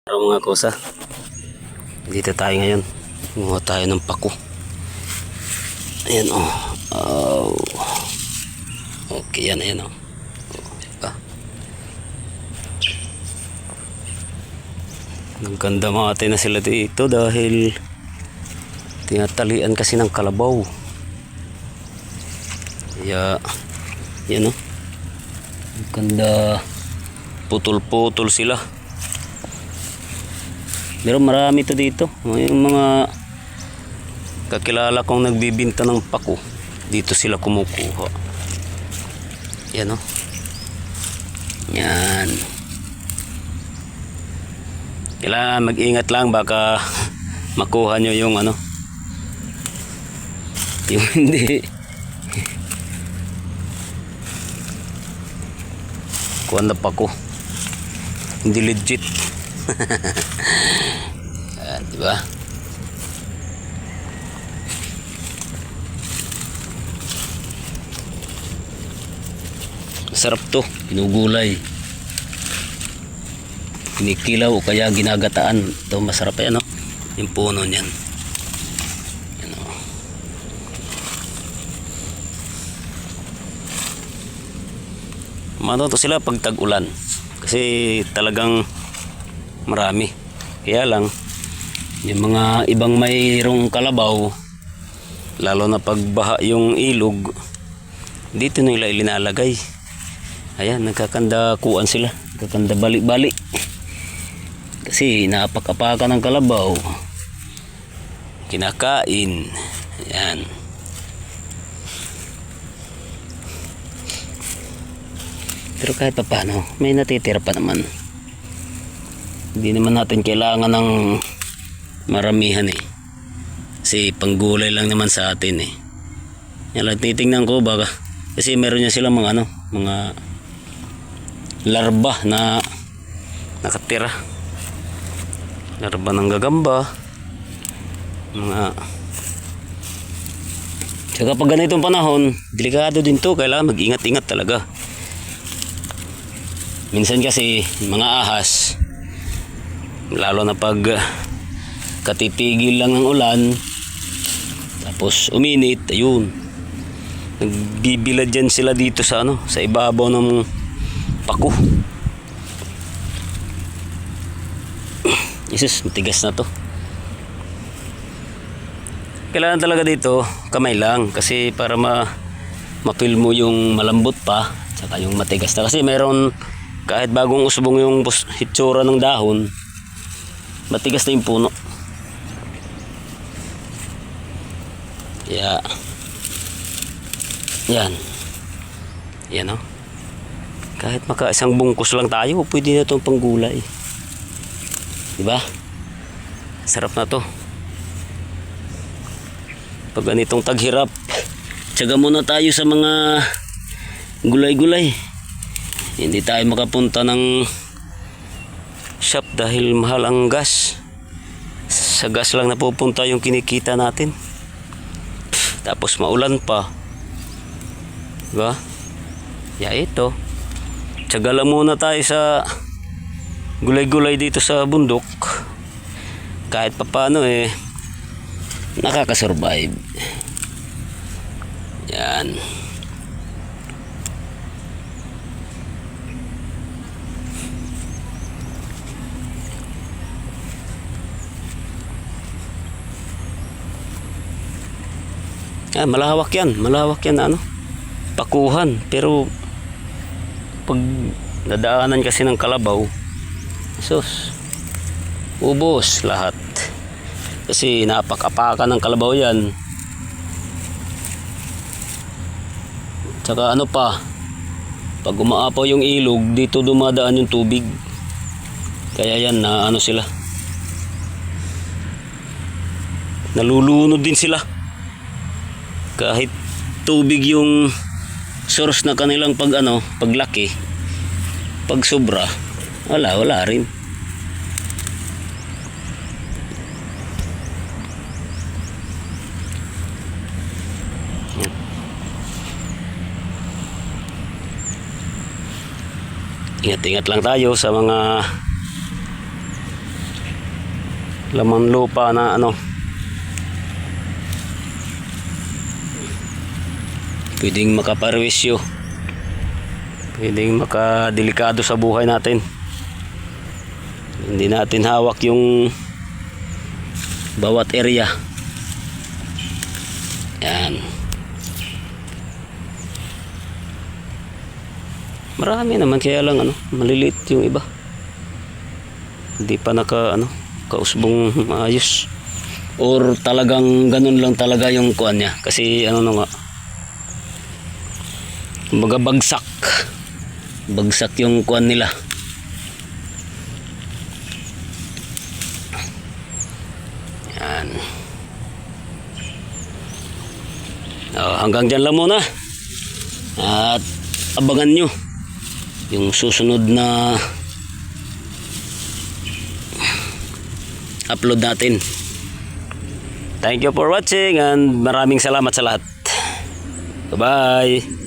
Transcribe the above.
Mga kosa, dito tayo ngayon. Gumawa tayo ng pako. Ayan o. Oh. Okay, yan. Ayan o. Diba? Nagkanda mati na sila dito dahil tinatalian kasi ng kalabaw. Kaya, yan o. Nagkanda putol-putol sila. Pero marami to dito. Yung mga kakilala kong nagbibinta ng pako, dito sila kumukuha. Yan o. Yan. Kailangan mag-ingat lang, baka makuha nyo yung ano, yung hindi kuha na pako, hindi legit. Yan, diba? Masarap to, pinugulay, kinikilaw o kaya ginagataan. Ito masarap yan, no? Yung puno niyan. Yan, no? Mano to sila pag tag-ulan kasi talagang marami. Kaya lang yung mga ibang mayroong kalabaw, lalo na pagbaha yung ilog, dito nila ilinalagay. Ayan, nagkakandakuan sila, nagkakanda balik-balik kasi napak-apakan ng kalabaw, kinakain. Ayan. Pero kahit pa paano, may natitira pa naman. Hindi naman natin kailangan ng maramihan eh. Kasi panggulay lang naman sa atin eh. Yan lang, titingnan ko baka. Kasi meron niya silang mga ano, mga larba na nakatira. Larba ng gagamba. Mga. Saka pag ganitong panahon, delikado din to. Kailangan mag-ingat-ingat talaga. Minsan kasi mga ahas, lalo na pag katitigil lang ng ulan tapos uminit, ayun, nagbibilad dyan sila dito sa ano, sa ibabaw ng pako. Jesus, matigas na to. Kailangan talaga dito kamay lang kasi para mapil mo yung malambot pa saka yung matigas na, kasi meron kahit bagong usbong yung hitsura ng dahon, matigas na yung puno. Kaya yan. Yan o. Kahit maka isang bungkus lang tayo, pwede na itong panggulay. Diba? Sarap na to. Pag ganitong taghirap, tiyaga muna tayo sa mga gulay-gulay. Hindi tayo makapunta ng shop dahil mahal ang gas. Sa gas lang napupunta yung kinikita natin. Tapos maulan pa, diba? Ya ito, tiyaga lang muna tayo sa gulay-gulay dito sa bundok. Kahit papano eh, nakakasurvive. Yan. Malawak yan na ano, pakuhan. Pero pag nadaanan kasi ng kalabaw, sus, ubos lahat kasi napak-apakan ng kalabaw yan. Tsaka ano pa, pag umaapaw yung ilog, dito dumadaan yung tubig, kaya yan na ano sila, nalulunod din sila. Kahit tubig yung source na kanilang pag ano, paglaki, pag sobra, wala rin. Ingat-ingat lang tayo sa mga laman lupa na ano, pwedeng makaparwisyo, pwedeng makadelikado sa buhay natin. Hindi natin hawak yung bawat area. Yan. Marami naman, kaya lang ano, maliliit yung iba. Hindi pa kausbong maayos. Or talagang ganun lang talaga yung kuan niya. Kasi ano nga, kumbaga bagsak. Bagsak yung kuan nila. Yan. Hanggang dyan lang muna. At abangan nyo yung susunod na upload natin. Thank you for watching and maraming salamat sa lahat. Bye-bye.